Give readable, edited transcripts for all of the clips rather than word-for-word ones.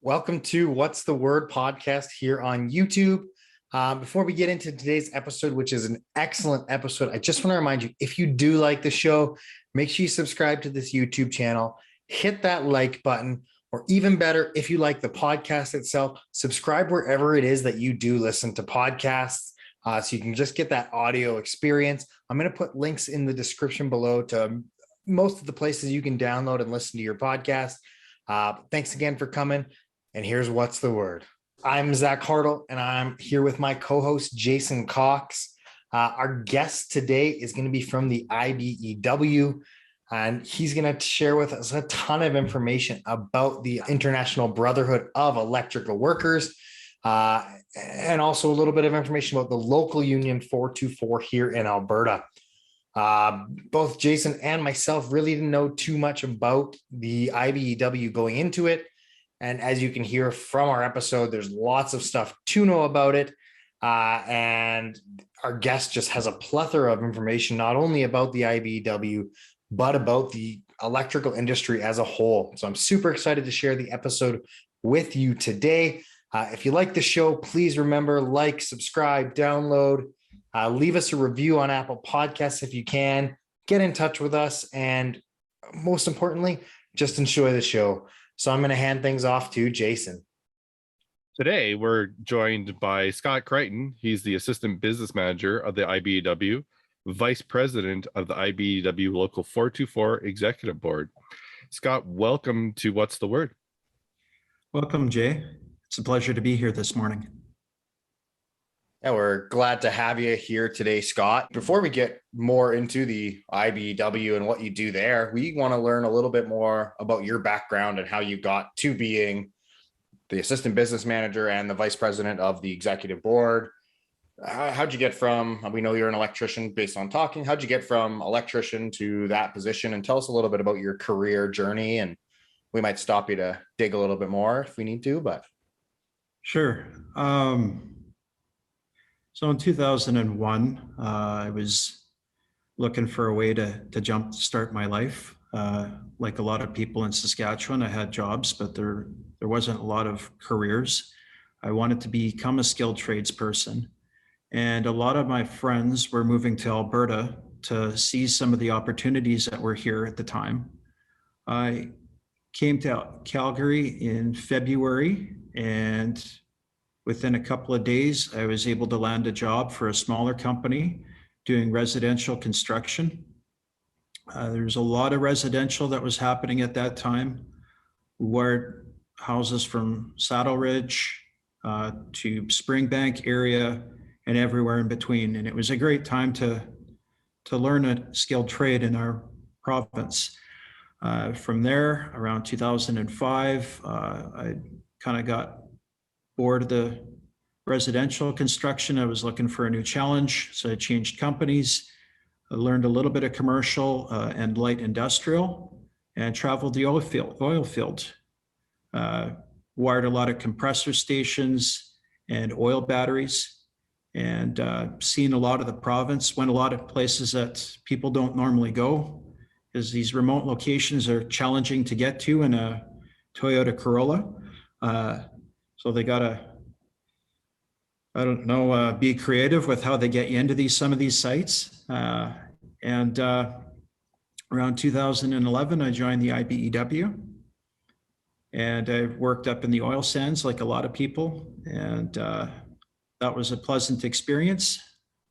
Welcome to What's the Word podcast here on YouTube. Before we get into today's episode, which is an excellent episode, I just want to remind you, if you do like the show, make sure you subscribe to this YouTube channel, hit that like button, or even better, if you like the podcast itself, subscribe wherever it is that you do listen to podcasts. So you can just get that audio experience. I'm going to put links in the description below to most of the places you can download and listen to your podcast. Thanks again for coming. And here's What's the Word. I'm Zach Hartle, and I'm here with my co-host, Jason Cox. Our guest today is going to be from the IBEW, and he's going to share with us a ton of information about the International Brotherhood of Electrical Workers, and also a little bit of information about the local union 424 here in Alberta. Both Jason and myself really didn't know too much about the IBEW going into it. And as you can hear from our episode, there's lots of stuff to know about it. And our guest just has a plethora of information, not only about the IBEW, but about the electrical industry as a whole. So I'm super excited to share the episode with you today. If you like the show, please remember, like, subscribe, download, leave us a review on Apple Podcasts if you can, get in touch with us, and most importantly, just enjoy the show. So I'm going to hand things off to Jason. Today, we're joined by Scott Crichton. He's the Assistant Business Manager of the IBEW, Vice President of the IBEW Local 424 Executive Board. Scott, welcome to What's the Word? Welcome, Jay. It's a pleasure to be here this morning. Yeah, we're glad to have you here today, Scott. Before we get more into the IBEW and what you do there, we want to learn a little bit more about your background and how you got to being the assistant business manager and the vice president of the executive board. How'd you get from, we know you're an electrician based on talking, how'd you get from electrician to that position? And tell us a little bit about your career journey, and we might stop you to dig a little bit more if we need to, but. Sure. So in 2001, I was looking for a way to jumpstart my life. Like a lot of people in Saskatchewan, I had jobs, but there wasn't a lot of careers. I wanted to become a skilled tradesperson. And a lot of my friends were moving to Alberta to see some of the opportunities that were here at the time. I came to Calgary in February, and within a couple of days, I was able to land a job for a smaller company doing residential construction. There's a lot of residential that was happening at that time. We wired houses from Saddle Ridge to Springbank area and everywhere in between. And it was a great time to learn a skilled trade in our province. From there, around 2005, I kind of got bored of the residential construction. I was looking for a new challenge, so I changed companies. I learned a little bit of commercial and light industrial, and traveled the oil field. Wired a lot of compressor stations and oil batteries, and seen a lot of the province. Went a lot of places that people don't normally go, because these remote locations are challenging to get to in a Toyota Corolla. So they gotta, be creative with how they get you into some of these sites. And around 2011, I joined the IBEW, and I worked up in the oil sands like a lot of people. And that was a pleasant experience.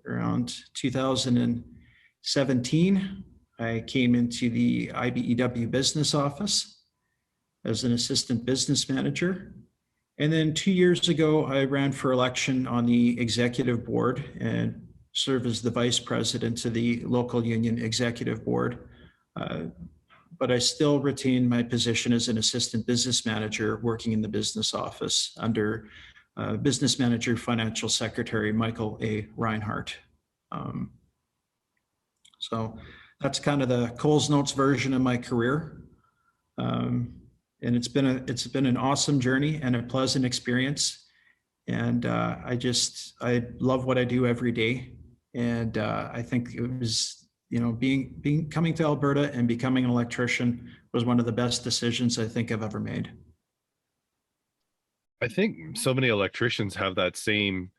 Around 2017, I came into the IBEW business office as an assistant business manager. And then 2 years ago, I ran for election on the executive board and served as the vice president of the local union executive board. But I still retain my position as an assistant business manager working in the business office under business manager, financial secretary, Michael A. Reinhardt. So that's kind of the Coles Notes version of my career. And it's been an awesome journey and a pleasant experience. And I love what I do every day. And I think it was, coming to Alberta and becoming an electrician was one of the best decisions I think I've ever made. I think so many electricians have that same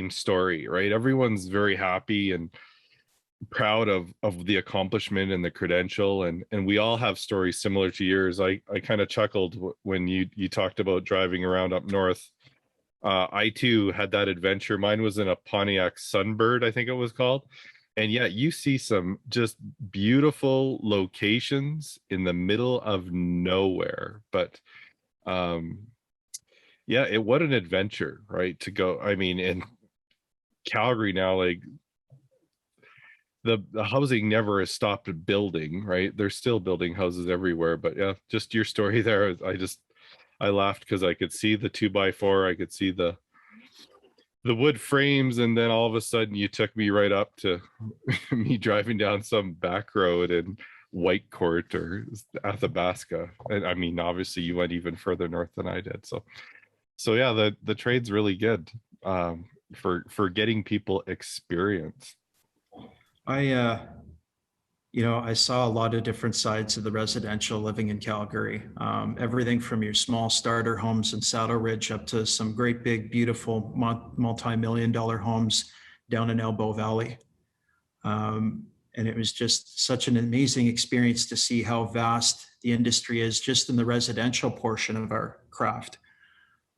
story, right? Everyone's very happy and proud of the accomplishment and the credential, and we all have stories similar to yours. I kind of chuckled when you talked about driving around up north. I too had that adventure. Mine was in a Pontiac Sunbird, I think it was called. And yet you see some just beautiful locations in the middle of nowhere. But yeah, what an adventure, right? To go. I mean, in Calgary now, like the housing never has stopped building, right? They're still building houses everywhere. But yeah, just your story there. I laughed because I could see the 2x4, I could see the wood frames, and then all of a sudden you took me right up to me driving down some back road in Whitecourt or Athabasca. And I mean, obviously you went even further north than I did. So yeah, the trade's really good for getting people experience. I saw a lot of different sides of the residential living in Calgary. Everything from your small starter homes in Saddle Ridge up to some great big, beautiful multi-million-dollar homes down in Elbow Valley. And it was just such an amazing experience to see how vast the industry is just in the residential portion of our craft.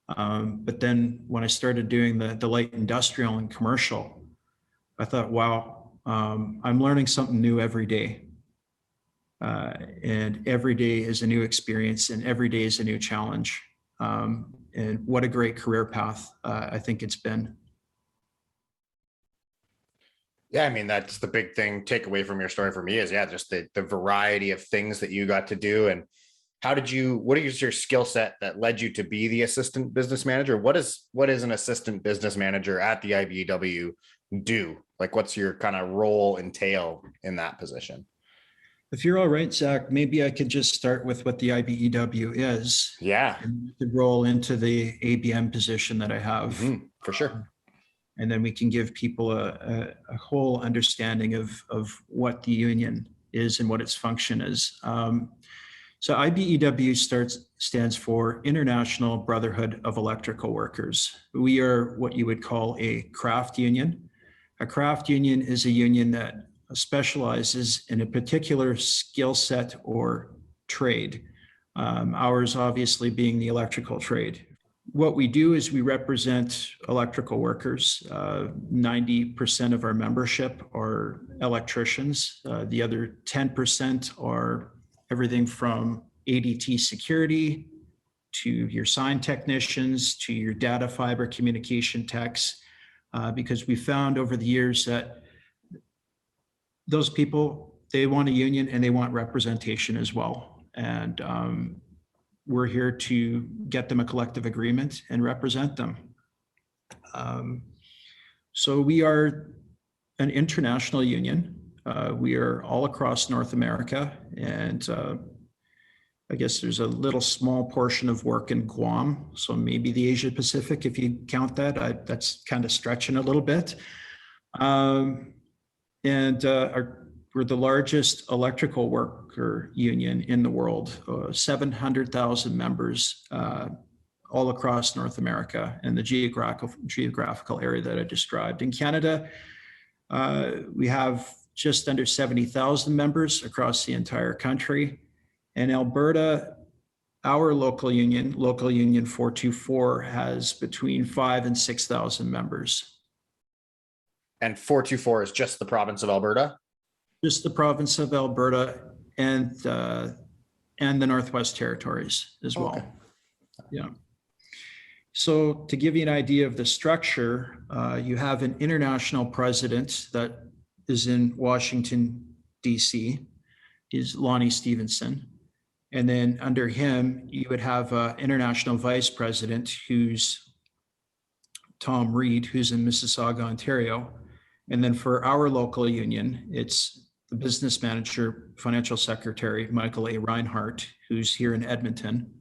But then when I started doing the light industrial and commercial, I thought, wow, I'm learning something new every day. And every day is a new experience and every day is a new challenge. And what a great career path I think it's been. Yeah, I mean, that's the big thing takeaway from your story for me is, yeah, just the variety of things that you got to do. And what is your skill set that led you to be the assistant business manager? What is an assistant business manager at the IBEW do? Like, what's your kind of role entail in that position? If you're all right, Zach, maybe I could just start with what the IBEW is. Yeah. And to roll into the ABM position that I have. Mm-hmm, for sure. And then we can give people a whole understanding of what the union is and what its function is. So IBEW stands for International Brotherhood of Electrical Workers. We are what you would call a craft union. A craft union is a union that specializes in a particular skill set or trade. Ours obviously being the electrical trade. What we do is we represent electrical workers. 90% of our membership are electricians. The other 10% are everything from ADT security to your sign technicians to your data fiber communication techs, because we found over the years that those people, they want a union and they want representation as well. And we're here to get them a collective agreement and represent them. So we are an international union. We are all across North America, and I guess there's a little small portion of work in Guam. So maybe the Asia Pacific, if you count that, that's kind of stretching a little bit. We're the largest electrical worker union in the world, 700,000 members all across North America and the geographical area that I described. In Canada, we have just under 70,000 members across the entire country. In Alberta, our local union 424, has between 5,000 and 6,000 members. And 424 is just the province of Alberta? Just the province of Alberta and the Northwest Territories as well. Okay. Yeah. So to give you an idea of the structure, you have an international president that is in Washington, D.C., is Lonnie Stevenson. And then under him, you would have an international vice president who's Tom Reed, who's in Mississauga, Ontario. And then for our local union, it's the business manager, financial secretary, Michael A. Reinhardt, who's here in Edmonton.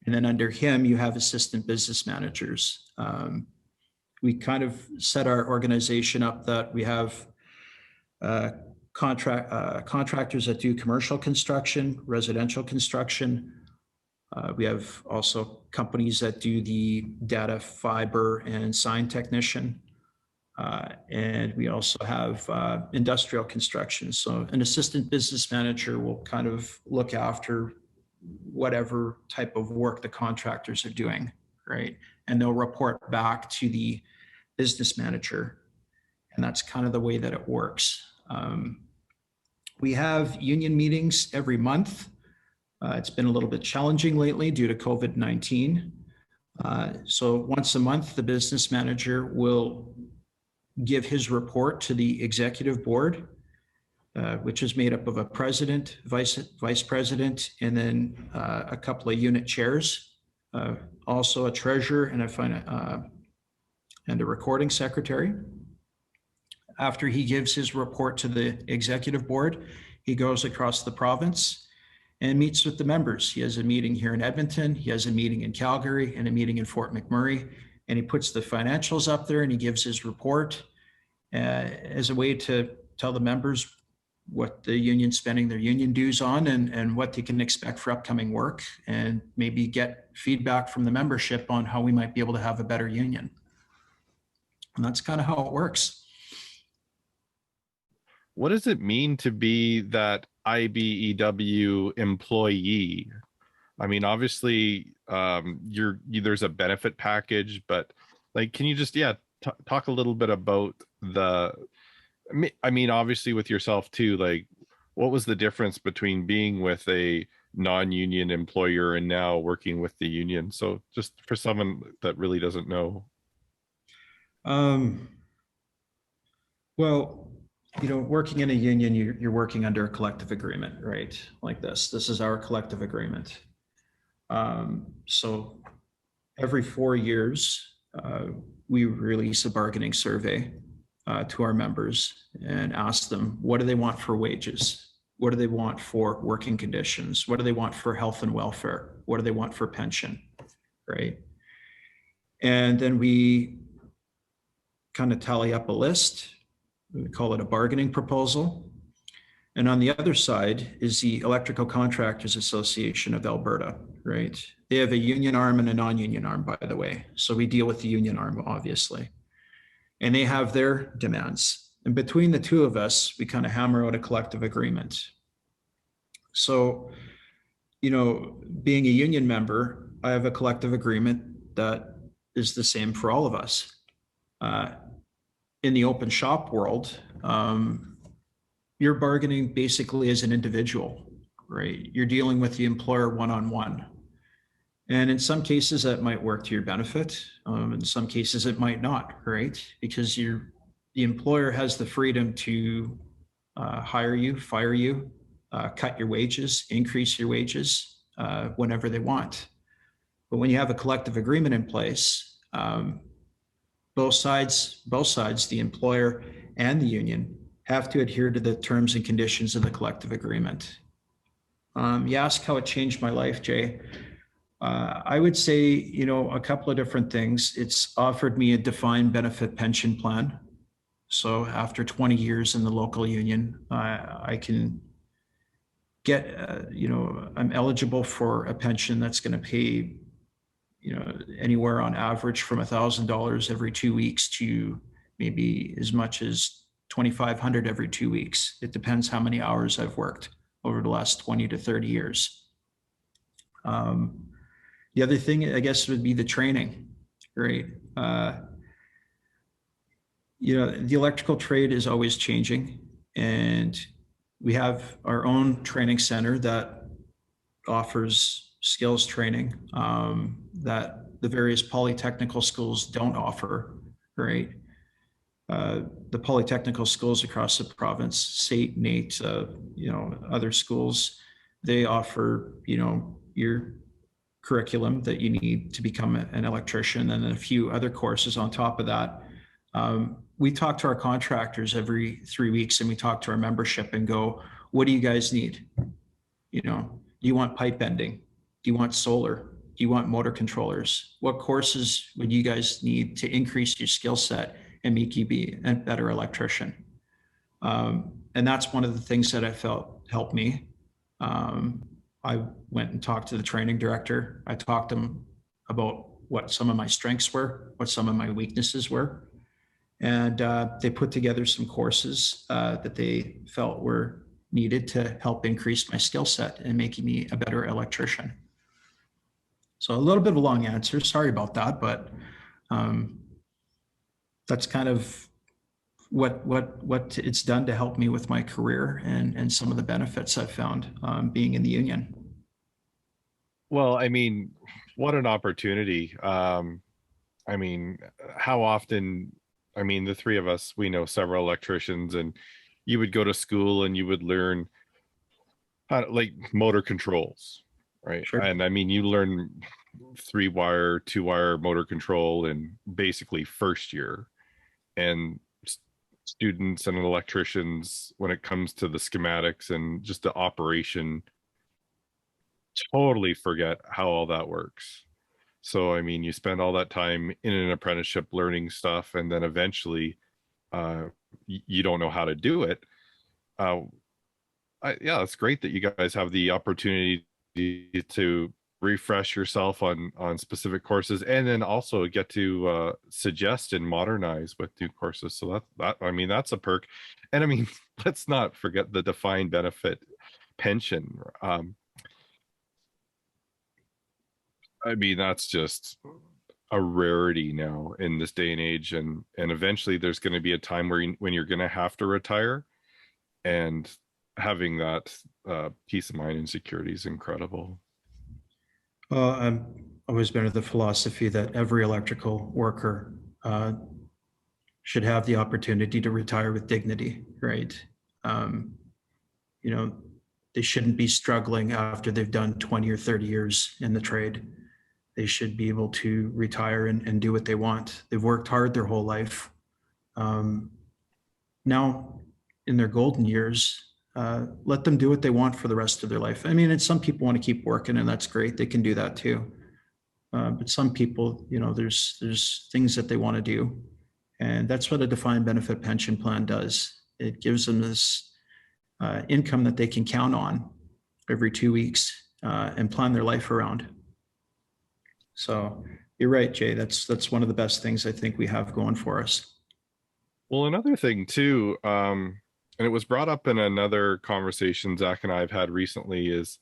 And then under him, you have assistant business managers. We kind of set our organization up that we have contractors that do commercial construction, residential construction, We have also companies that do the data, fiber, and sign technician. And we also have industrial construction. So an assistant business manager will kind of look after whatever type of work the contractors are doing, right? And they'll report back to the business manager. And that's kind of the way that it works. We have union meetings every month. It's been a little bit challenging lately due to COVID-19. So once a month, the business manager will give his report to the executive board, which is made up of a president, vice president, and then a couple of unit chairs, also a treasurer and a recording secretary. After he gives his report to the executive board, he goes across the province and meets with the members. He has a meeting here in Edmonton, he has a meeting in Calgary, and a meeting in Fort McMurray, and he puts the financials up there and he gives his report as a way to tell the members what the union's spending their union dues on and what they can expect for upcoming work, and maybe get feedback from the membership on how we might be able to have a better union. And that's kind of how it works. What does it mean to be that IBEW employee? I mean, obviously, there's a benefit package, but like, can you just talk a little bit about I mean, obviously with yourself too, like, what was the difference between being with a non-union employer and now working with the union? So just for someone that really doesn't know. Well, working in a union, you're working under a collective agreement, right? Like this is our collective agreement. So every 4 years, we release a bargaining survey to our members and ask them, what do they want for wages? What do they want for working conditions? What do they want for health and welfare? What do they want for pension, right? And then we kind of tally up a list. We call it a bargaining proposal. And on the other side is the Electrical Contractors Association of Alberta, right? They have a union arm and a non-union arm, by the way. So we deal with the union arm, obviously. And they have their demands. And between the two of us, we kind of hammer out a collective agreement. So, being a union member, I have a collective agreement that is the same for all of us. In the open shop world, you're bargaining basically as an individual, right? You're dealing with the employer one-on-one. And in some cases that might work to your benefit. In some cases it might not, right? Because the employer has the freedom to hire you, fire you, cut your wages, increase your wages whenever they want. But when you have a collective agreement in place, both sides, the employer and the union, have to adhere to the terms and conditions of the collective agreement. You ask how it changed my life, Jay. I would say, a couple of different things. It's offered me a defined benefit pension plan. So after 20 years in the local union, I can get, I'm eligible for a pension that's going to pay, anywhere on average from $1,000 every 2 weeks to maybe as much as $2,500 every 2 weeks. It depends how many hours I've worked over the last 20 to 30 years. The other thing, I guess, would be the training, right? The electrical trade is always changing, and we have our own training center that offers skills training that the various polytechnical schools don't offer, right? The polytechnical schools across the province, SAIT, NAIT, other schools, they offer, your curriculum that you need to become an electrician, and then a few other courses on top of that. We talk to our contractors every 3 weeks, and we talk to our membership and go, what do you guys need? Do you want pipe bending? Do you want solar? Do you want motor controllers? What courses would you guys need to increase your skill set and make you be a better electrician? And that's one of the things that I felt helped me. I went and talked to the training director. I talked to him about what some of my strengths were, what some of my weaknesses were. And they put together some courses that they felt were needed to help increase my skill set and making me a better electrician. So a little bit of a long answer. Sorry about that, but that's kind of what it's done to help me with my career and some of the benefits I've found being in the union. Well, I mean, what an opportunity. I mean, how often, I mean, the three of us, we know several electricians, and you would go to school and you would learn how to, like, motor controls, right? Sure. And I mean, you learn 3-wire, 2-wire motor control in basically first year. And students and electricians, when it comes to the schematics and just the operation, totally forget how all that works. So, I mean, you spend all that time in an apprenticeship learning stuff, and then eventually you don't know how to do it. Yeah, it's great that you guys have the opportunity to refresh yourself on specific courses, and then also get to suggest and modernize with new courses. So that I mean, that's a perk. And I mean, let's not forget the defined benefit pension. I mean, that's just a rarity now in this day and age, and eventually there's going to be a time where when you're going to have to retire, and having that peace of mind and security is incredible. Well, I've always been of the philosophy that every electrical worker should have the opportunity to retire with dignity, right? You know, they shouldn't be struggling after they've done 20 or 30 years in the trade. They should be able to retire and do what they want. They've worked hard their whole life. Now, in their golden years, let them do what they want for the rest of their life. I mean, and some people want to keep working, and that's great. They can do that too. But some people, you know, there's things that they want to do, and that's what a defined benefit pension plan does. It gives them this income that they can count on every 2 weeks and plan their life around. So you're right, Jay. That's one of the best things I think we have going for us. Well, another thing too, and it was brought up in another conversation Zach and I have had recently, is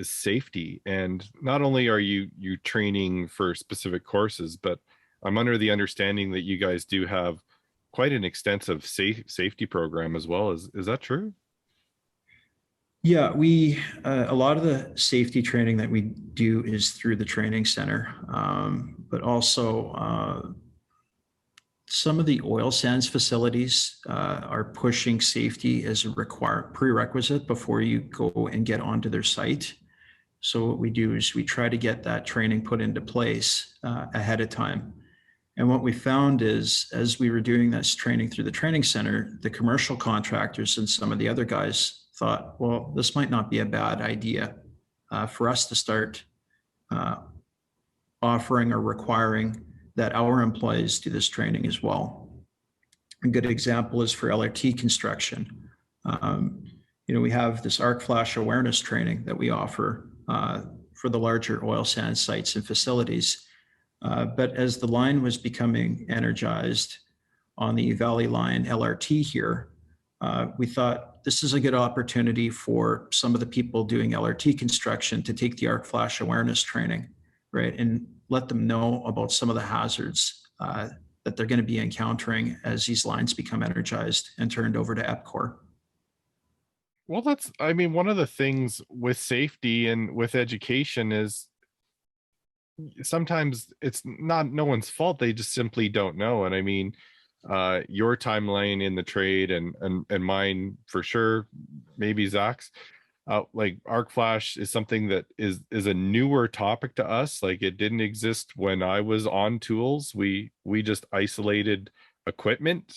safety. And not only are you training for specific courses, but I'm under the understanding that you guys do have quite an extensive safety program as well. Is that true? Yeah, we a lot of the safety training that we do is through the training center, but also some of the oil sands facilities are pushing safety as a prerequisite before you go and get onto their site. So what we do is we try to get that training put into place ahead of time. And what we found is, as we were doing this training through the training center, the commercial contractors and some of the other guys thought, well, this might not be a bad idea for us to start offering or requiring that our employees do this training as well. A good example is for LRT construction. You know, we have this arc flash awareness training that we offer for the larger oil sands sites and facilities. But as the line was becoming energized on the Valley Line LRT here, we thought this is a good opportunity for some of the people doing LRT construction to take the arc flash awareness training, right? And let them know about some of the hazards that they're going to be encountering as these lines become energized and turned over to EPCOR. Well, that's, I mean, one of the things with safety and with education is sometimes it's not no one's fault. They just simply don't know. And I mean, your timeline in the trade and mine for sure, maybe Zach's, like arc flash is something that is a newer topic to us. Like, it didn't exist when I was on tools. We just isolated equipment,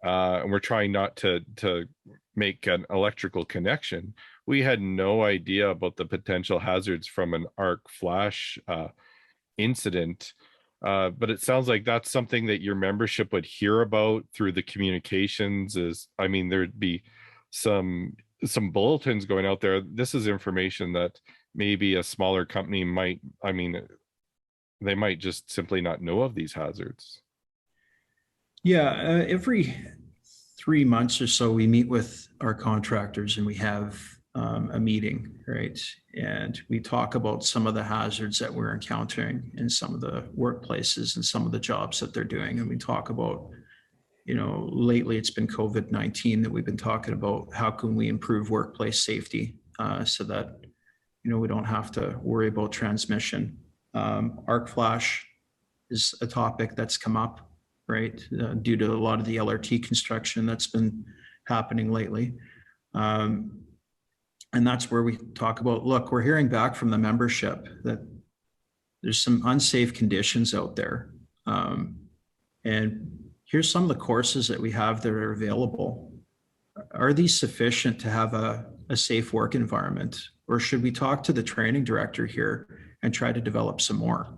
and we're trying not to make an electrical connection. We had no idea about the potential hazards from an arc flash incident. But it sounds like that's something that your membership would hear about through the communications. Is, I mean, there'd be some some bulletins going out there. This is information that maybe a smaller company might, I mean, they might just simply not know of these hazards. Yeah, every 3 months or so, we meet with our contractors and we have a meeting, right? And we talk about some of the hazards that we're encountering in some of the workplaces and some of the jobs that they're doing. And we talk about, lately it's been COVID-19 that we've been talking about. How can we improve workplace safety so that, we don't have to worry about transmission. Arc flash is a topic that's come up, right? Due to a lot of the LRT construction that's been happening lately. And that's where we talk about, look, we're hearing back from the membership that there's some unsafe conditions out there. And here's some of the courses that we have that are available. Are these sufficient to have a safe work environment? Or should we talk to the training director here and try to develop some more,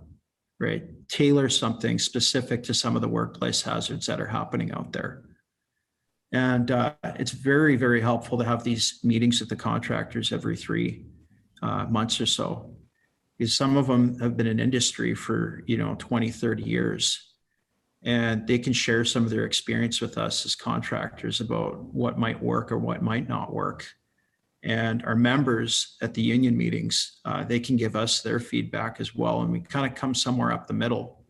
right? Tailor something specific to some of the workplace hazards that are happening out there. And it's very, very helpful to have these meetings with the contractors every 3 months or so, because some of them have been in industry for 20, 30 years, and they can share some of their experience with us as contractors about what might work or what might not work. And our members at the union meetings, they can give us their feedback as well, and we kind of come somewhere up the middle,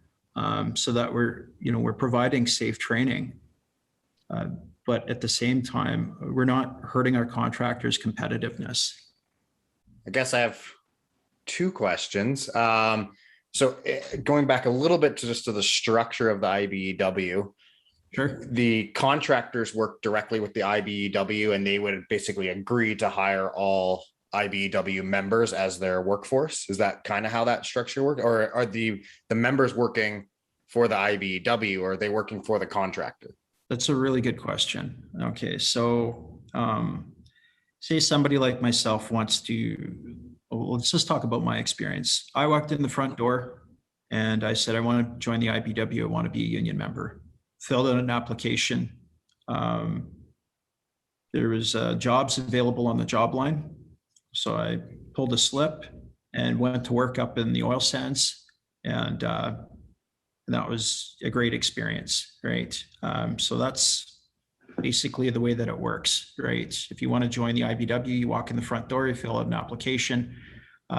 so that we're providing safe training. But at the same time, we're not hurting our contractors' competitiveness. I guess I have 2 questions. So going back a little bit to the structure of the IBEW, Sure. the contractors work directly with the IBEW, and they would basically agree to hire all IBEW members as their workforce. Is that kind of how that structure works? Or are the members working for the IBEW, or are they working for the contractor? That's a really good question. Okay, so say somebody like myself wants to, let's just talk about my experience. I walked in the front door and I said, I want to join the IBEW. I want to be a union member. Filled out an application. There was jobs available on the job line. So I pulled a slip and went to work up in the oil sands, and that was a great experience, right? So that's basically the way that it works, right? If you want to join the IBEW, you walk in the front door, you fill out an application.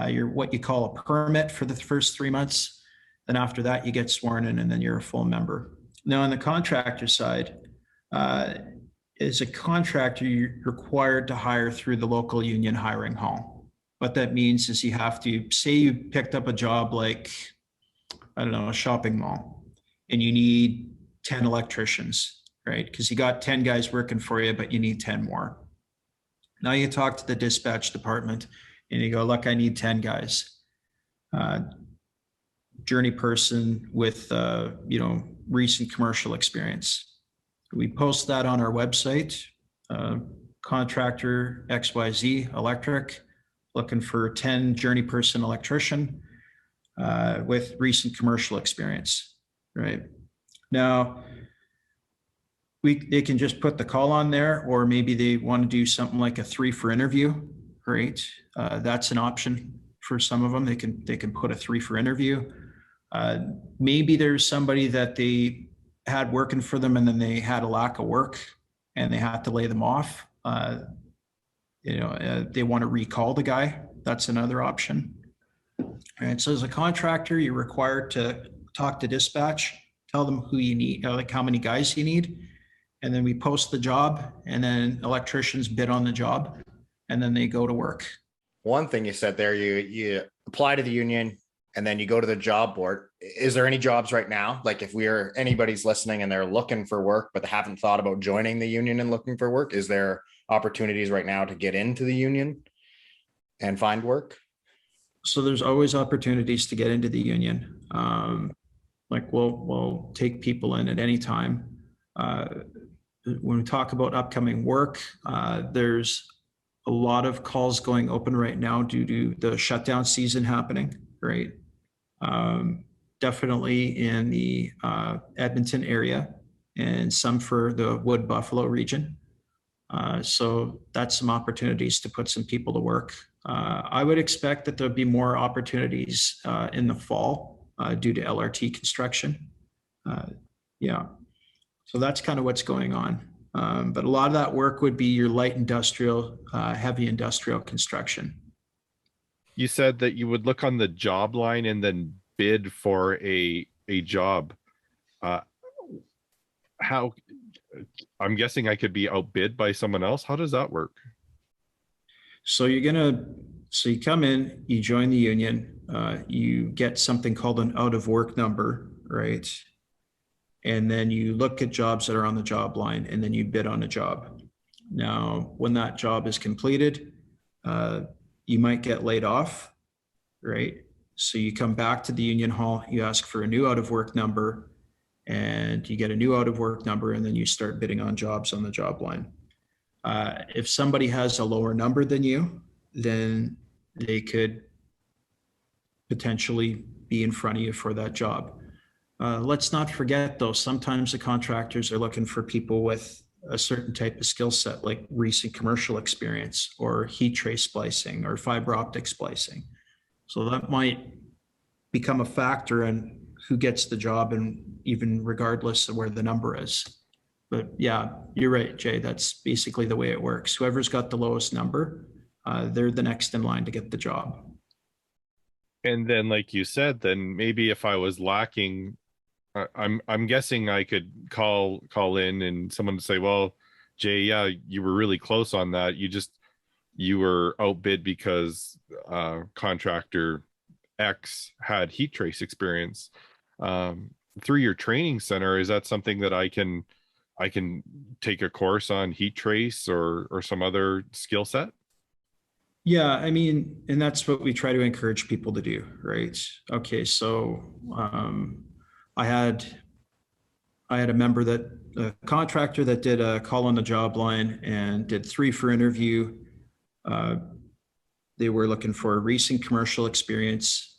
You're what you call a permit for the first 3 months. Then after that, you get sworn in, and then you're a full member. Now, on the contractor side, as a contractor, you're required to hire through the local union hiring hall. What that means is you have to, say you picked up a job like, I don't know, a shopping mall, and you need 10 electricians, right? Because you got 10 guys working for you, but you need 10 more. Now you talk to the dispatch department and you go, look, I need 10 guys. Journey person with, recent commercial experience. We post that on our website, contractor XYZ Electric, looking for 10 journey person electrician with recent commercial experience, right? Now, they can just put the call on there, or maybe they want to do something like a 3 for interview, right? That's an option for some of them. They can put a 3 for interview. Maybe there's somebody that they had working for them and then they had a lack of work and they had to lay them off. They want to recall the guy. That's another option. And so as a contractor, you're required to talk to dispatch, tell them who you need, like how many guys you need. And then we post the job, and then electricians bid on the job, and then they go to work. One thing you said there, you apply to the union and then you go to the job board. Is there any jobs right now? Like if anybody's listening and they're looking for work, but they haven't thought about joining the union and looking for work, is there opportunities right now to get into the union and find work? So there's always opportunities to get into the union. Like we'll take people in at any time. When we talk about upcoming work, there's a lot of calls going open right now due to the shutdown season happening, right? Definitely in the Edmonton area and some for the Wood Buffalo region. So that's some opportunities to put some people to work. I would expect that there'll be more opportunities in the fall due to LRT construction. Yeah, so that's kind of what's going on. But a lot of that work would be your light industrial, heavy industrial construction. You said that you would look on the job line and then bid for a job. How, I'm guessing I could be outbid by someone else. How does that work? So you come in, you join the union, you get something called an out of work number, right? And then you look at jobs that are on the job line and then you bid on a job. Now, when that job is completed, you might get laid off, right? So you come back to the union hall, you ask for a new out of work number, and you get a new out of work number, and then you start bidding on jobs on the job line. If somebody has a lower number than you, then they could potentially be in front of you for that job. Let's not forget though, sometimes the contractors are looking for people with a certain type of skill set, like recent commercial experience or heat trace splicing or fiber optic splicing. So that might become a factor in who gets the job, and even regardless of where the number is. But yeah, you're right, Jay. That's basically the way it works. Whoever's got the lowest number, they're the next in line to get the job. And then, like you said, then maybe if I was lacking, I'm guessing I could call in and someone would say, well, Jay, yeah, you were really close on that. You were outbid because contractor X had heat trace experience. Through your training center, is that something that I can take a course on heat trace or some other skill set? Yeah, I mean, and that's what we try to encourage people to do, right? Okay, so I had a member a contractor that did a call on the job line and did 3 for interview. They were looking for a recent commercial experience,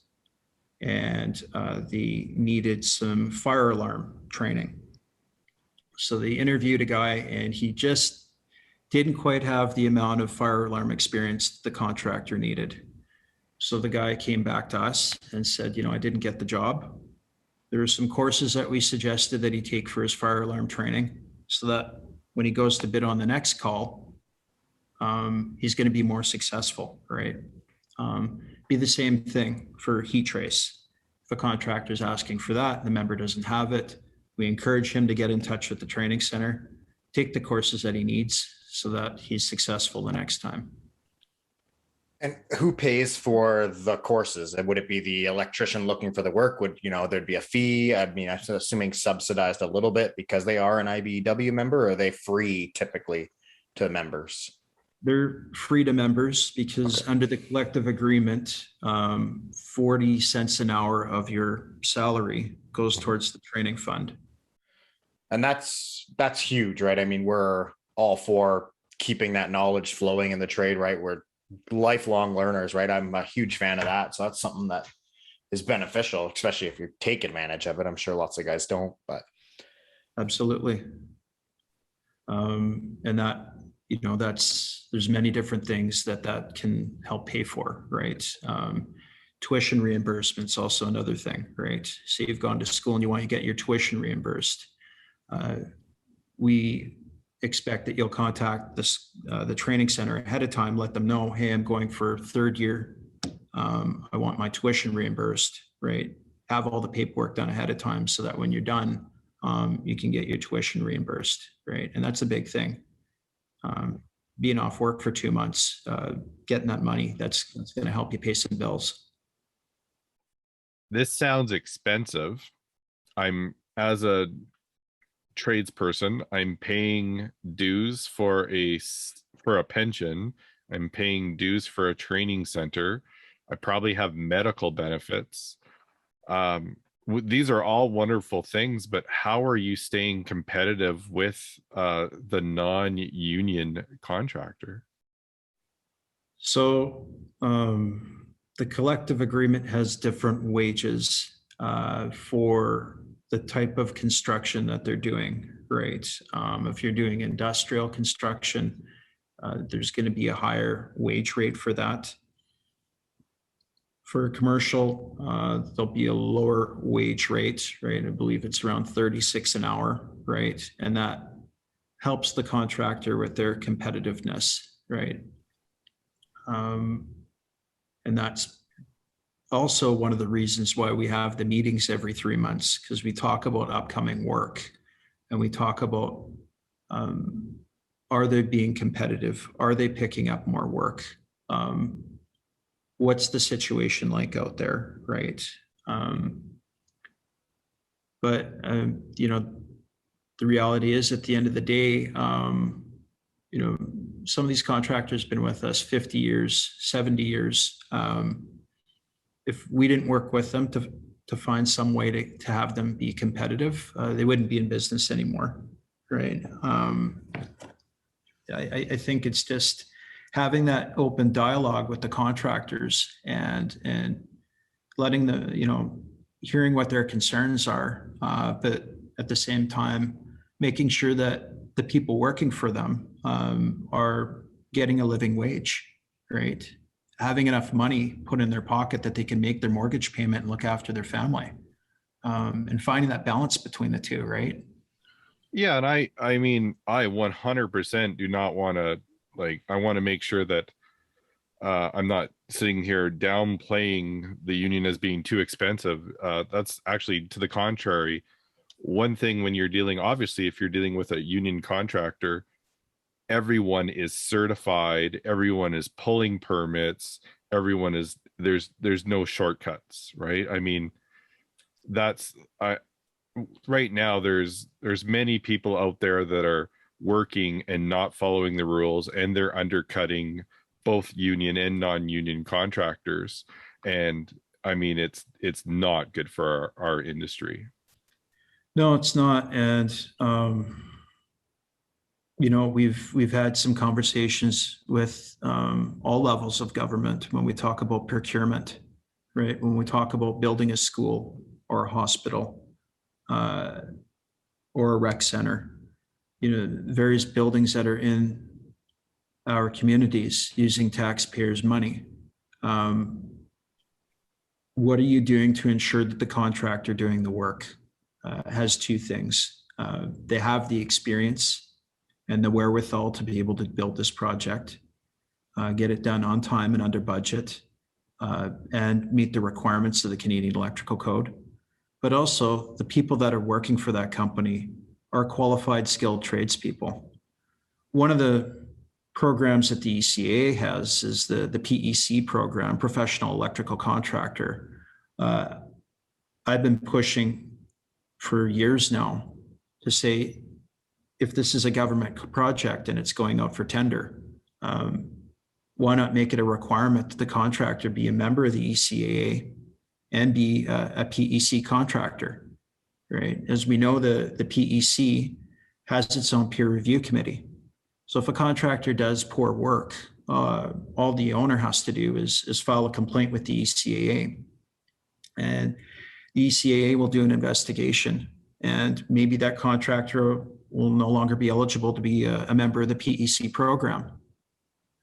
and they needed some fire alarm training. So they interviewed a guy, and he just didn't quite have the amount of fire alarm experience the contractor needed. So the guy came back to us and said, I didn't get the job. There are some courses that we suggested that he take for his fire alarm training, so that when he goes to bid on the next call, he's going to be more successful, right? Be the same thing for heat trace. If a contractor is asking for that and the member doesn't have it, we encourage him to get in touch with the training center, take the courses that he needs so that he's successful the next time. And who pays for the courses? And would it be the electrician looking for the work? Would, there'd be a fee? I mean, I'm assuming subsidized a little bit because they are an IBEW member, or are they free typically to members? They're free to members because under the collective agreement, 40 cents an hour of your salary goes towards the training fund. And that's huge, right? I mean, we're all for keeping that knowledge flowing in the trade, right? We're lifelong learners, right? I'm a huge fan of that. So that's something that is beneficial, especially if you take advantage of it. I'm sure lots of guys don't, but. Absolutely. And that, there's many different things that can help pay for, right? Tuition reimbursement is also another thing, right? Say you've gone to school and you want to get your tuition reimbursed. We expect that you'll contact the training center ahead of time, let them know, hey, I'm going for 3rd year. I want my tuition reimbursed, right? Have all the paperwork done ahead of time so that when you're done, you can get your tuition reimbursed, right? And that's a big thing. Being off work for 2 months, getting that money, that's going to help you pay some bills. This sounds expensive. As a tradesperson, I'm paying dues for a pension. I'm paying dues for a training center. I probably have medical benefits. These are all wonderful things, but how are you staying competitive with the non-union contractor? So the collective agreement has different wages for the type of construction that they're doing, right? If you're doing industrial construction, there's going to be a higher wage rate for that. For commercial, there'll be a lower wage rate, right? I believe it's around 36 an hour, right? And that helps the contractor with their competitiveness, right? And that's also one of the reasons why we have the meetings every 3 months, because we talk about upcoming work and we talk about, are they being competitive? Are they picking up more work? What's the situation like out there, right? But you know, the reality is at the end of the day, you know, some of these contractors have been with us 50 years, 70 years. If we didn't work with them to find some way to have them be competitive, they wouldn't be in business anymore, right? I think it's just having that open dialogue with the contractors and letting the, you know, hearing what their concerns are, but at the same time, making sure that the people working for them are getting a living wage, right? Having enough money put in their pocket that they can make their mortgage payment and look after their family, and finding that balance between the two, right? Yeah, and I mean, I 100% do not want to, like, I want to make sure that I'm not sitting here downplaying the union as being too expensive. That's actually to the contrary. One thing when you're dealing, obviously, if you're dealing with a union contractor, everyone is certified, everyone is pulling permits, everyone is, there's no shortcuts, right? I mean, that's right now there's many people out there that are working and not following the rules, and they're undercutting both union and non-union contractors, and I mean, it's not good for our industry. No, it's not. And you know, we've had some conversations with all levels of government when we talk about procurement, right? When we talk about building a school or a hospital or a rec center, you know, various buildings that are in our communities using taxpayers' money. What are you doing to ensure that the contractor doing the work has two things? They have the experience and the wherewithal to be able to build this project, get it done on time and under budget, and meet the requirements of the Canadian Electrical Code. But also the people that are working for that company are qualified, skilled tradespeople. One of the programs that the ECA has is the PEC program, Professional Electrical Contractor. I've been pushing for years now to say, if this is a government project and it's going out for tender, why not make it a requirement that the contractor be a member of the ECAA and be a PEC contractor, right? As we know, the PEC has its own peer review committee. So if a contractor does poor work, all the owner has to do is file a complaint with the ECAA, and the ECAA will do an investigation, and maybe that contractor will no longer be eligible to be a member of the PEC program,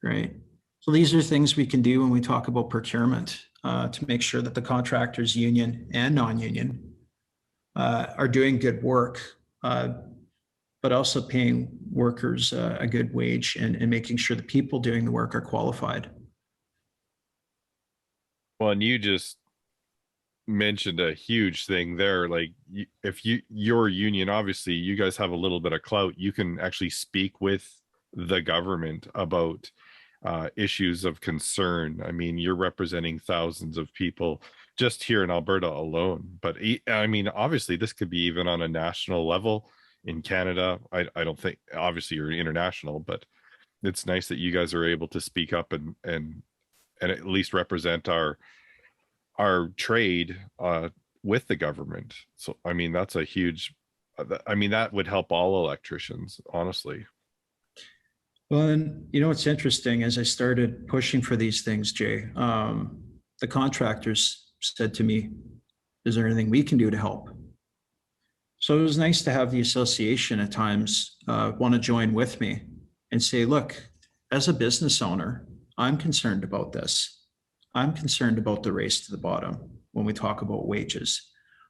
right? So these are things we can do when we talk about procurement to make sure that the contractors, union and non-union, are doing good work, but also paying workers a good wage and making sure the people doing the work are qualified. Well, and you just mentioned a huge thing there. Like, if your union, obviously you guys have a little bit of clout, you can actually speak with the government about issues of concern. I mean, you're representing thousands of people just here in Alberta alone, but I mean, obviously this could be even on a national level in Canada. I don't think, obviously you're international, but it's nice that you guys are able to speak up and at least represent our trade with the government. So I mean, that's a huge, I mean, that would help all electricians, honestly. Well, and you know, it's interesting, as I started pushing for these things, Jay, the contractors said to me, is there anything we can do to help? So it was nice to have the association at times want to join with me and say, look, as a business owner, I'm concerned about this. I'm concerned about the race to the bottom when we talk about wages.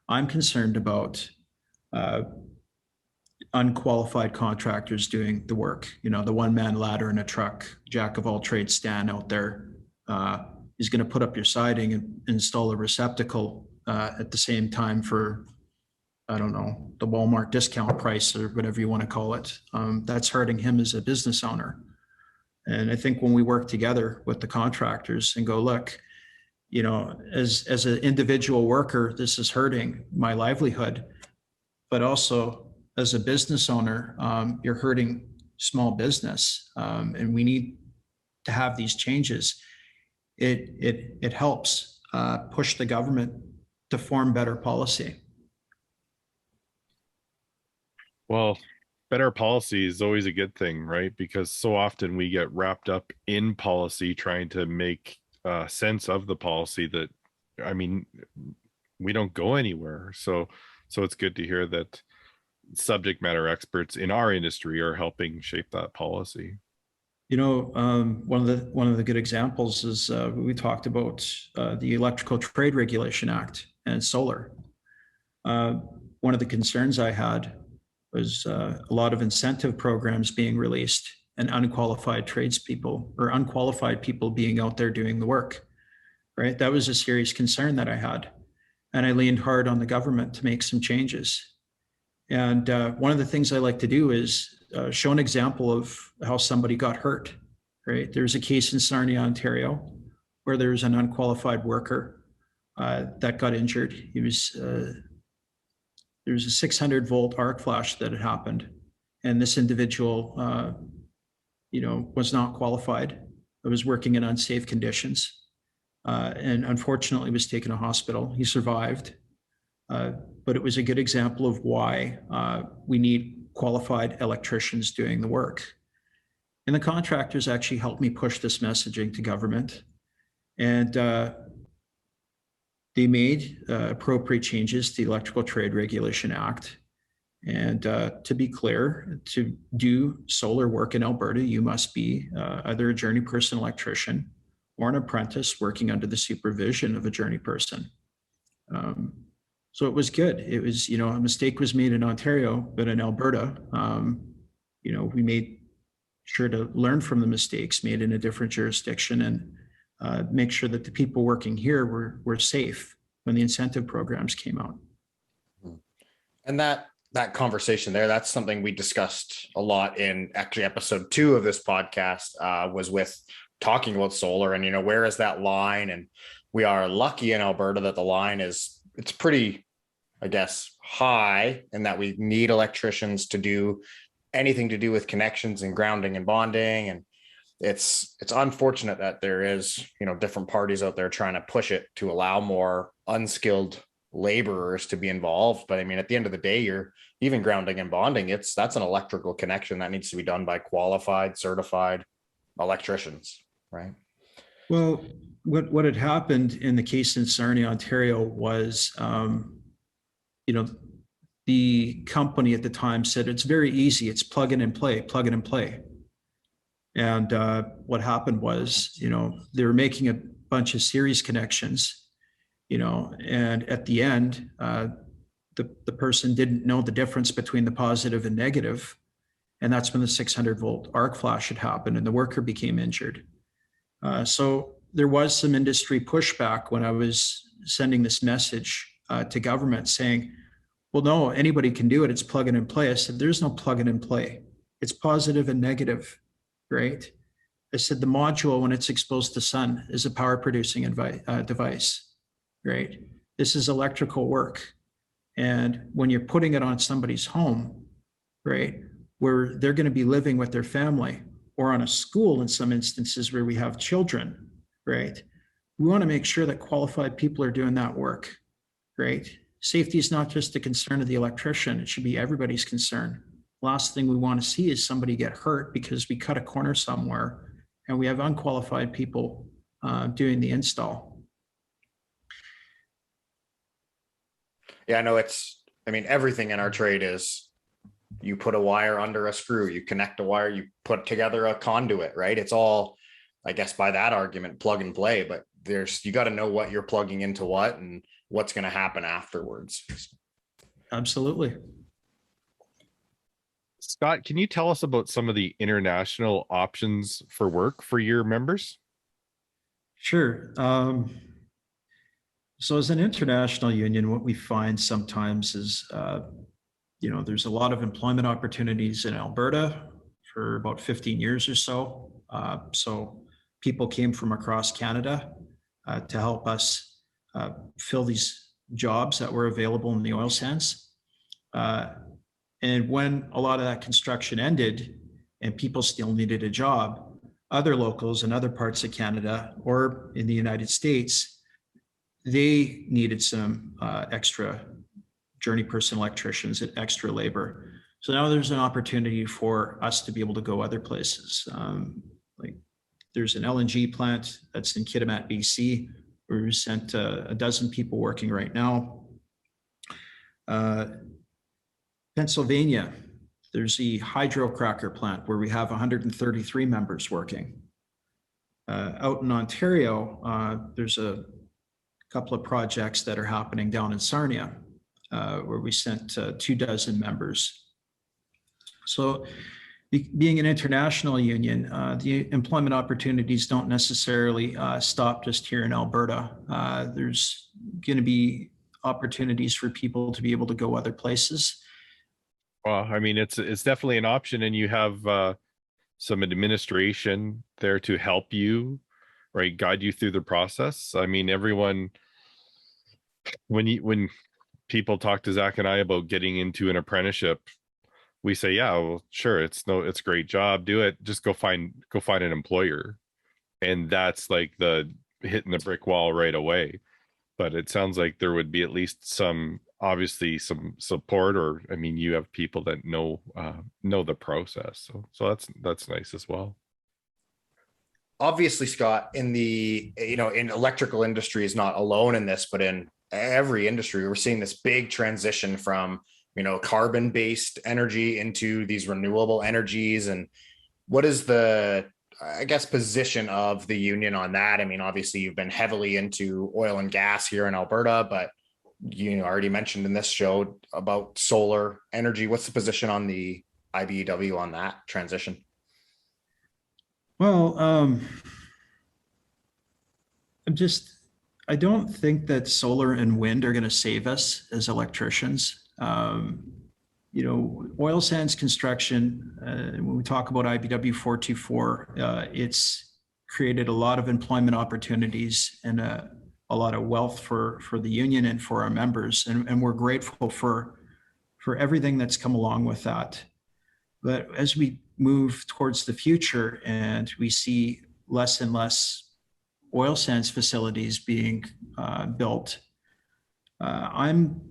I'm concerned about unqualified contractors doing the work. You know, the one-man ladder in a truck, jack of all trades Stan out there is going to put up your siding and install a receptacle at the same time for, I don't know, the Walmart discount price or whatever you want to call it. That's hurting him as a business owner. And I think when we work together with the contractors and go, look, you know, as an individual worker, this is hurting my livelihood, but also as a business owner, you're hurting small business, and we need to have these changes. It helps push the government to form better policy. Well, better policy is always a good thing, right? Because so often we get wrapped up in policy trying to make sense of the policy that, I mean, we don't go anywhere. So it's good to hear that subject matter experts in our industry are helping shape that policy. You know, one of the good examples is we talked about the Electrical Trade Regulation Act and solar. One of the concerns I had was a lot of incentive programs being released and unqualified tradespeople or unqualified people being out there doing the work, right? That was a serious concern that I had. And I leaned hard on the government to make some changes. And one of the things I like to do is show an example of how somebody got hurt, right? There's a case in Sarnia, Ontario, where there's an unqualified worker that got injured. He was there was a 600 volt arc flash that had happened, and this individual, you know, was not qualified. It was working in unsafe conditions, and unfortunately was taken to hospital. He survived, but it was a good example of why we need qualified electricians doing the work. And the contractors actually helped me push this messaging to government, and they made appropriate changes to the Electrical Trade Regulation Act. And to be clear, to do solar work in Alberta, you must be either a journey person electrician or an apprentice working under the supervision of a journey person. So it was good. It was, you know, a mistake was made in Ontario, but in Alberta, you know, we made sure to learn from the mistakes made in a different jurisdiction and make sure that the people working here were safe when the incentive programs came out. And that conversation there, that's something we discussed a lot in actually episode 2 of this podcast, was with talking about solar and, you know, where is that line? And we are lucky in Alberta that the line it's pretty, I guess, high, and that we need electricians to do anything to do with connections and grounding and bonding. And it's unfortunate that there is, you know, different parties out there trying to push it to allow more unskilled laborers to be involved. But I mean, at the end of the day, you're even grounding and bonding. That's an electrical connection that needs to be done by qualified, certified electricians, right? Well, what had happened in the case in Sarnia, Ontario was, you know, the company at the time said, it's very easy. It's plug in and play, plug in and play. And what happened was, you know, they were making a bunch of series connections, you know, and at the end, the person didn't know the difference between the positive and negative. And that's when the 600 volt arc flash had happened and the worker became injured. So there was some industry pushback when I was sending this message to government saying, well, no, anybody can do it. It's plug in and play. I said, there's no plug in and play. It's positive and negative, right? I said, the module, when it's exposed to sun, is a power producing device, right? This is electrical work. And when you're putting it on somebody's home, right, where they're going to be living with their family, or on a school in some instances where we have children, right? We want to make sure that qualified people are doing that work, right? Safety is not just a concern of the electrician. It should be everybody's concern. Last thing we want to see is somebody get hurt because we cut a corner somewhere and we have unqualified people doing the install. Yeah, I know it's I mean, everything in our trade is you put a wire under a screw, you connect a wire, you put together a conduit, right? It's all, I guess, by that argument, plug and play, but you got to know what you're plugging into what and what's going to happen afterwards. Absolutely. Scott, can you tell us about some of the international options for work for your members? Sure. So as an international union, what we find sometimes is, there's a lot of employment opportunities in Alberta for about 15 years or so. So people came from across Canada to help us fill these jobs that were available in the oil sands. And when a lot of that construction ended and people still needed a job, other locals in other parts of Canada or in the United States, they needed some extra journey person electricians and extra labor. So now there's an opportunity for us to be able to go other places. Like there's an LNG plant that's in Kitimat, BC, where we sent a dozen people working right now. Pennsylvania, there's the hydrocracker plant where we have 133 members working. Out in Ontario, there's a couple of projects that are happening down in Sarnia, where we sent 24 members. So being an international union, the employment opportunities don't necessarily stop just here in Alberta. There's going to be opportunities for people to be able to go other places. Well, I mean, it's definitely an option, and you have some administration there to help you, right, guide you through the process. I mean, everyone, when people talk to Zach and I about getting into an apprenticeship, we say, yeah, well, sure, it's a great job, do it, just go find an employer. And that's like the hitting the brick wall right away. But it sounds like there would be at least obviously some support, or I mean, you have people that know the process, so that's nice as well. Obviously, Scott, in the in electrical industry is not alone in this, but in every industry, we're seeing this big transition from carbon-based energy into these renewable energies. And what is the, I guess, position of the union on that? I mean, obviously, you've been heavily into oil and gas here in Alberta, but you already mentioned in this show about solar energy. What's the position on the IBEW on that transition? Well, I don't think that solar and wind are going to save us as electricians. Oil sands construction, when we talk about IBEW 424, it's created a lot of employment opportunities and a lot of wealth for the union and for our members. And we're grateful for everything that's come along with that. But as we move towards the future and we see less and less oil sands facilities being built, I'm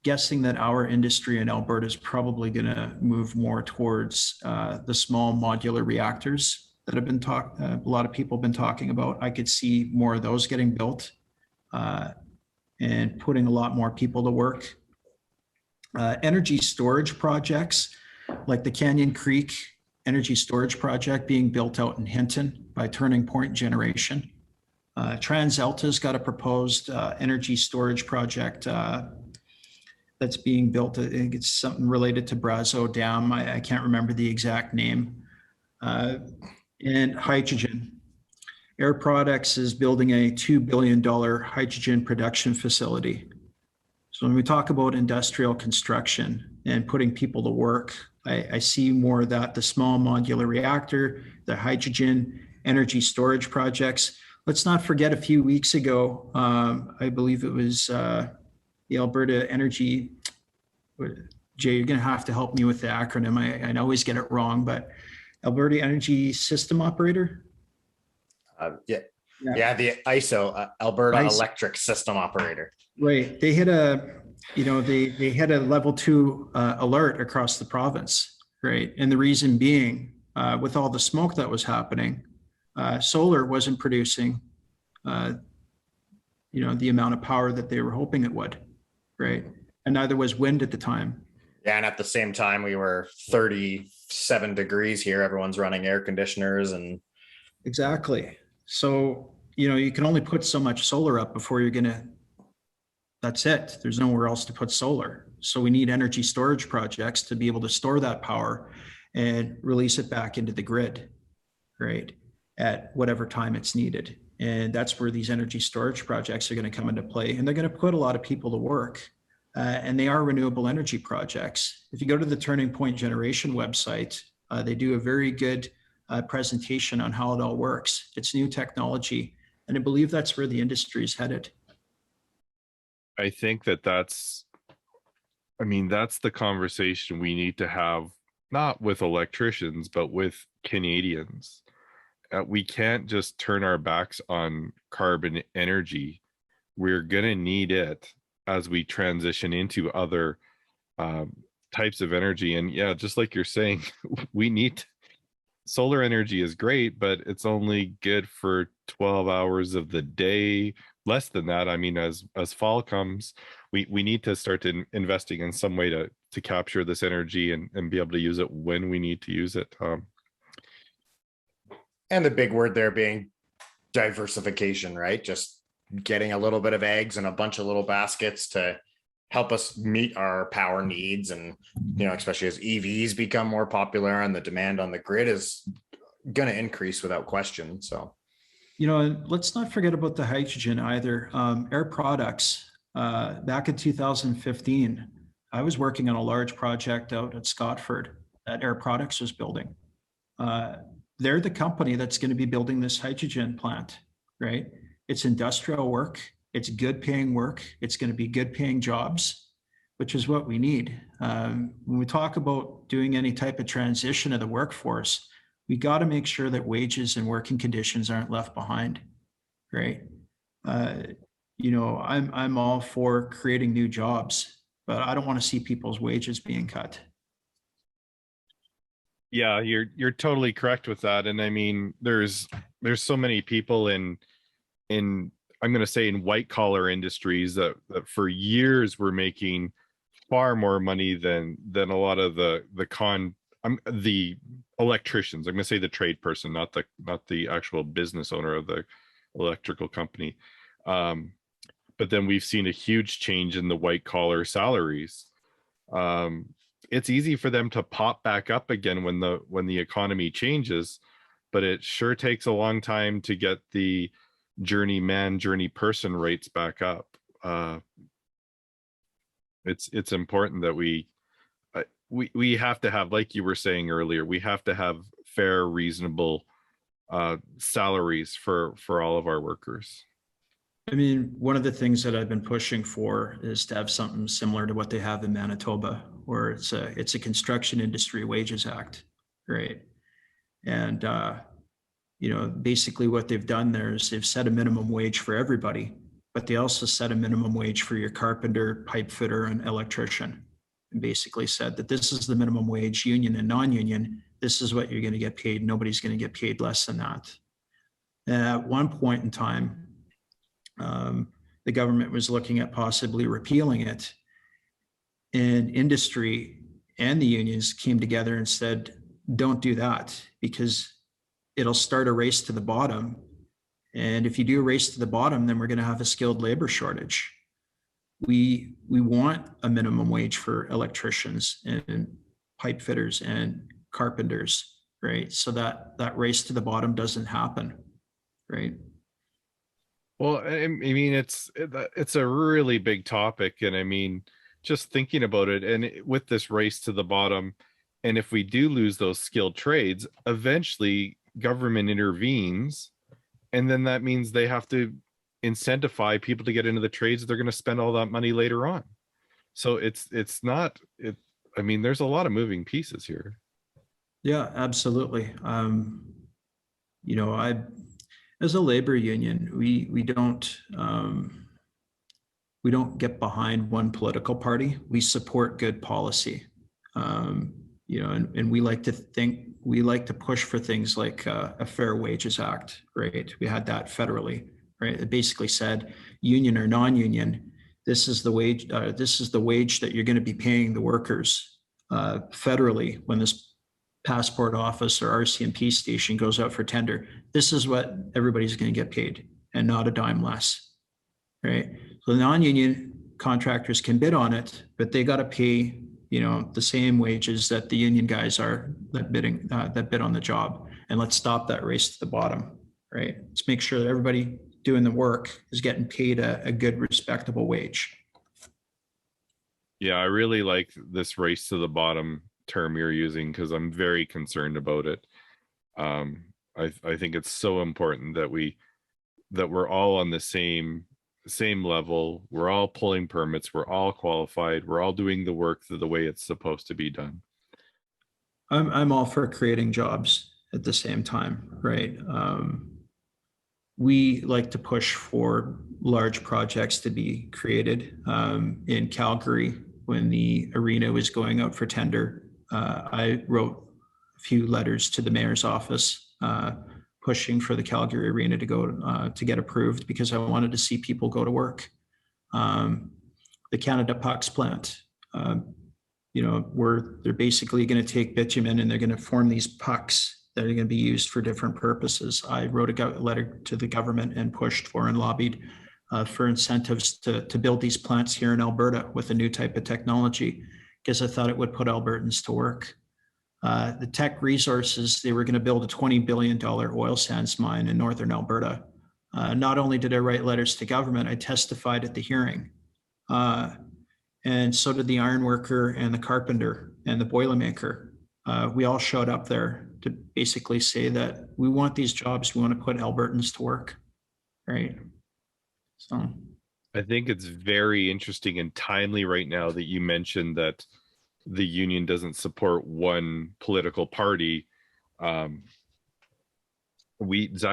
guessing that our industry in Alberta is probably going to move more towards the small modular reactors that have been a lot of people have been talking about. I could see more of those getting built and putting a lot more people to work. Energy storage projects like the Canyon Creek Energy Storage Project being built out in Hinton by Turning Point Generation. TransAlta's got a proposed energy storage project that's being built. I think it's something related to Brazeau Dam. I can't remember the exact name. And hydrogen. Air Products is building a $2 billion hydrogen production facility. So when we talk about industrial construction and putting people to work, I see more of that, the small modular reactor, the hydrogen energy storage projects. Let's not forget a few weeks ago, I believe it was the Alberta Energy, Jay, you're going to have to help me with the acronym. I always get it wrong, but Alberta Energy System Operator? The ISO, Alberta Electric System Operator. Right. They had they had a level 2 alert across the province, right? And the reason being, with all the smoke that was happening, solar wasn't producing, the amount of power that they were hoping it would, right? and neither was wind at the time. Yeah, and at the same time, we were 37 degrees here. Everyone's running air conditioners and Exactly. So, you can only put so much solar up before that's it. There's nowhere else to put solar. So we need energy storage projects to be able to store that power and release it back into the grid, right? At whatever time it's needed. And that's where these energy storage projects are going to come into play. And they're going to put a lot of people to work. And they are renewable energy projects. If you go to the Turning Point Generation website, they do a very good presentation on how it all works. It's new technology. And I believe that's where the industry is headed. I think that's the conversation we need to have, not with electricians, but with Canadians. We can't just turn our backs on carbon energy. We're going to need it as we transition into other types of energy. And yeah, just like you're saying, solar energy is great, but it's only good for 12 hours of the day. Less than that. I mean, as fall comes, we need to start investing in some way to capture this energy and be able to use it when we need to use it. and the big word there being diversification, right? Just getting a little bit of eggs in a bunch of little baskets to help us meet our power needs. And, especially as EVs become more popular and the demand on the grid is going to increase without question. So, and let's not forget about the hydrogen either. Air Products, back in 2015, I was working on a large project out at Scotford that Air Products was building. They're the company that's going to be building this hydrogen plant, right? It's industrial work. It's good paying work. It's going to be good paying jobs, which is what we need. When we talk about doing any type of transition of the workforce, we got to make sure that wages and working conditions aren't left behind, right? I'm all for creating new jobs, but I don't want to see people's wages being cut. Yeah, you're totally correct with that. And I mean, there's so many people in I'm going to say in white collar industries that for years were making far more money than a lot of the electricians. I'm going to say the trade person, not the actual business owner of the electrical company. But then we've seen a huge change in the white collar salaries. It's easy for them to pop back up again when the economy changes, but it sure takes a long time to get the journeyman, journey person rates back up. It's important that we have to have, like you were saying earlier, we have to have fair, reasonable salaries for all of our workers. I mean, one of the things that I've been pushing for is to have something similar to what they have in Manitoba, where it's a construction industry wages act, right? And basically what they've done there is they've set a minimum wage for everybody, but they also set a minimum wage for your carpenter, pipe fitter, and electrician, and basically said that this is the minimum wage, union and non-union. This is what you're going to get paid. Nobody's going to get paid less than that. And at one point in time, the government was looking at possibly repealing it, and industry and the unions came together and said, don't do that, because it'll start a race to the bottom. And if you do a race to the bottom, then we're going to have a skilled labor shortage. We want a minimum wage for electricians and pipe fitters and carpenters, right? So that race to the bottom doesn't happen, right? Well, I mean, it's a really big topic, and I mean, just thinking about it, and with this race to the bottom, and if we do lose those skilled trades, eventually government intervenes, and then that means they have to incentivize people to get into the trades. They're going to spend all that money later on. So I mean, there's a lot of moving pieces here. Yeah, absolutely. As a labor union, we don't get behind one political party. We support good policy, and we like to push for things like a Fair Wages Act, right? We had that federally, right? It basically said union or non-union, this is the wage that you're going to be paying the workers federally when this passport office or RCMP station goes out for tender. This is what everybody's going to get paid, and not a dime less, right? So the non-union contractors can bid on it, but they got to pay, the same wages that the union guys are that bid on the job. And let's stop that race to the bottom, right? Let's make sure that everybody doing the work is getting paid a good, respectable wage. Yeah, I really like this race to the bottom term you're using, because I'm very concerned about it. I think it's so important that we're all on the same level. We're all pulling permits. We're all qualified. We're all doing the work the way it's supposed to be done. I'm all for creating jobs at the same time, right? We like to push for large projects to be created. In Calgary, when the arena was going out for tender, I wrote a few letters to the mayor's office pushing for the Calgary arena to go to get approved, because I wanted to see people go to work. The Canada Pucks plant, where they're basically going to take bitumen and they're going to form these pucks that are going to be used for different purposes. I wrote a letter to the government and pushed for and lobbied for incentives to build these plants here in Alberta with a new type of technology, because I thought it would put Albertans to work. The Teck Resources, they were going to build a $20 billion oil sands mine in northern Alberta. Not only did I write letters to government, I testified at the hearing. And so did the iron worker and the carpenter and the boilermaker. We all showed up there to basically say that we want these jobs. We want to put Albertans to work, right? So I think it's very interesting and timely right now that you mentioned that the union doesn't support one political party. Zach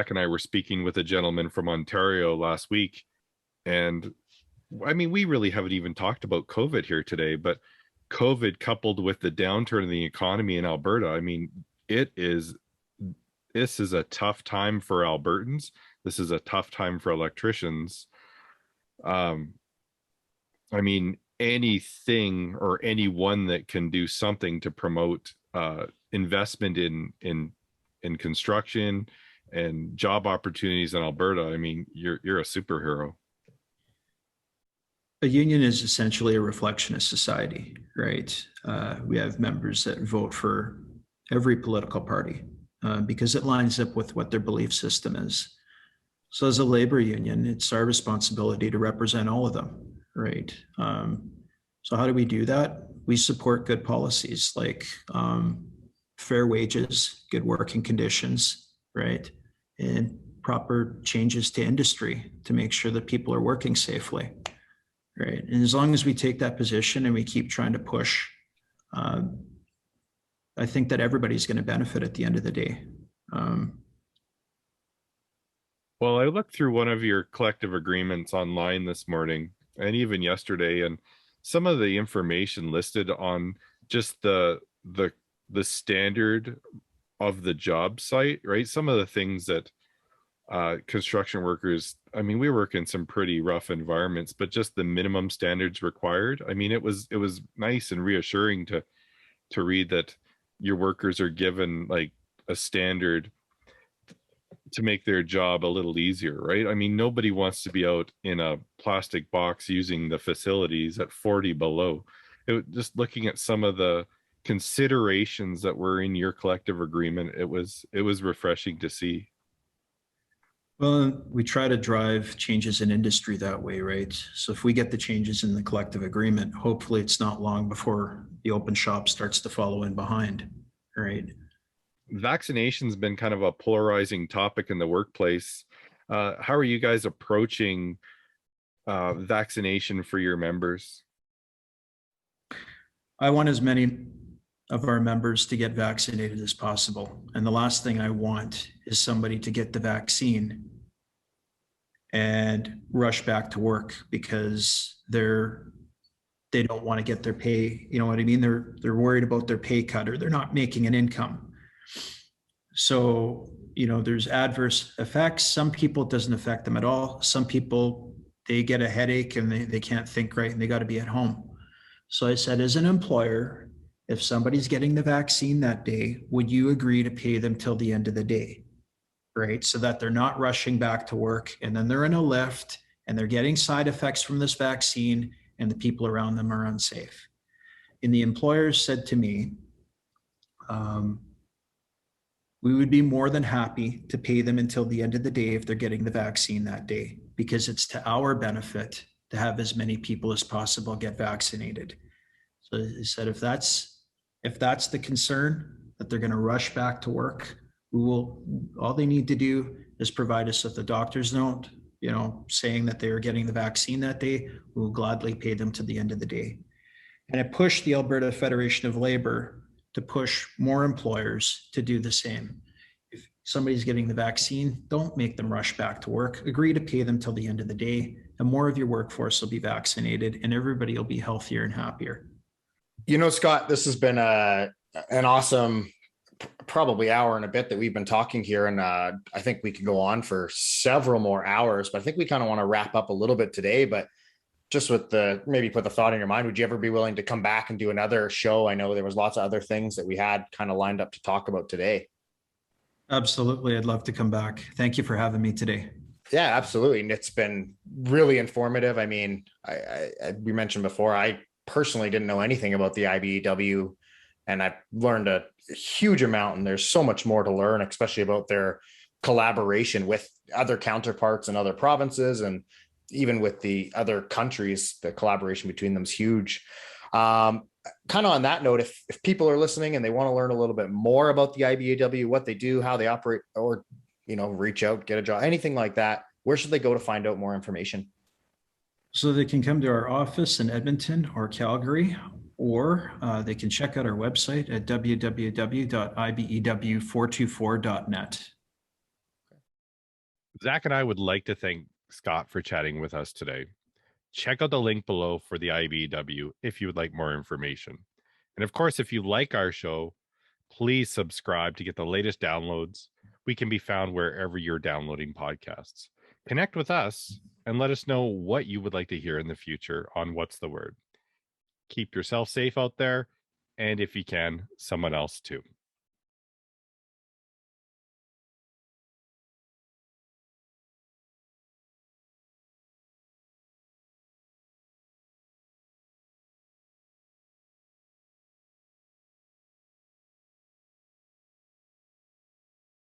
and I were speaking with a gentleman from Ontario last week, and I mean, we really haven't even talked about COVID here today, but COVID coupled with the downturn in the economy in Alberta, I mean, this is a tough time for Albertans. This is a tough time for electricians. I mean, anything or anyone that can do something to promote investment in construction and job opportunities in Alberta, I mean, you're a superhero. A union is essentially a reflection of society, right? We have members that vote for every political party because it lines up with what their belief system is. So as a labor union, it's our responsibility to represent all of them, right? So how do we do that? We support good policies like fair wages, good working conditions, right? And proper changes to industry to make sure that people are working safely, right? And as long as we take that position and we keep trying to push, I think that everybody's going to benefit at the end of the day. Well, I looked through one of your collective agreements online this morning and even yesterday, and some of the information listed on just the standard of the job site, right? Some of the things that construction workers, I mean, we work in some pretty rough environments, but just the minimum standards required. I mean, it was nice and reassuring to read that your workers are given like a standard to make their job a little easier, right? I mean, nobody wants to be out in a plastic box using the facilities at 40 below. Just looking at some of the considerations that were in your collective agreement, it was refreshing to see. Well, we try to drive changes in industry that way, right? So if we get the changes in the collective agreement, hopefully it's not long before the open shop starts to follow in behind, right? Vaccination's been kind of a polarizing topic in the workplace. How are you guys approaching vaccination for your members? I want as many of our members to get vaccinated as possible. And the last thing I want is somebody to get the vaccine and rush back to work because they don't want to get their pay. You know what I mean? They're worried about their pay cut or they're not making an income. So, you know, there's adverse effects. Some people it doesn't affect them at all. Some people they get a headache and they can't think right and they got to be at home. So I said, as an employer, if somebody's getting the vaccine that day, would you agree to pay them till the end of the day? Right? So that they're not rushing back to work and then they're in a lift and they're getting side effects from this vaccine and the people around them are unsafe. And the employers said to me, we would be more than happy to pay them until the end of the day if they're getting the vaccine that day, because it's to our benefit to have as many people as possible get vaccinated. So they said, if that's the concern, that they're going to rush back to work, all they need to do is provide us with a doctor's note, saying that they are getting the vaccine that day. We will gladly pay them to the end of the day. And it pushed the Alberta Federation of Labor to push more employers to do the same. If somebody's getting the vaccine, don't make them rush back to work. Agree to pay them till the end of the day, and more of your workforce will be vaccinated and everybody will be healthier and happier. Scott, this has been an awesome probably hour and a bit that we've been talking here. And I think we could go on for several more hours, but I think we kind of want to wrap up a little bit today. But just with maybe put the thought in your mind, would you ever be willing to come back and do another show? I know there was lots of other things that we had kind of lined up to talk about today. Absolutely. I'd love to come back. Thank you for having me today. Yeah, absolutely. And it's been really informative. I mean, we mentioned before, I personally didn't know anything about the IBEW, and I've learned a huge amount, and there's so much more to learn, especially about their collaboration with other counterparts in other provinces, and even with the other countries. The collaboration between them is huge. Kind of on that note, if people are listening and they want to learn a little bit more about the IBEW, what they do, how they operate, or reach out, get a job, anything like that, where should they go to find out more information? So they can come to our office in Edmonton or Calgary, or they can check out our website at www.ibew424.net. Zach and I would like to thank Scott for chatting with us today. Check out the link below for the IBEW if you would like more information. And of course, if you like our show, please subscribe to get the latest downloads. We can be found wherever you're downloading podcasts. Connect with us and let us know what you would like to hear in the future on What's the Word. Keep yourself safe out there, and if you can, someone else too.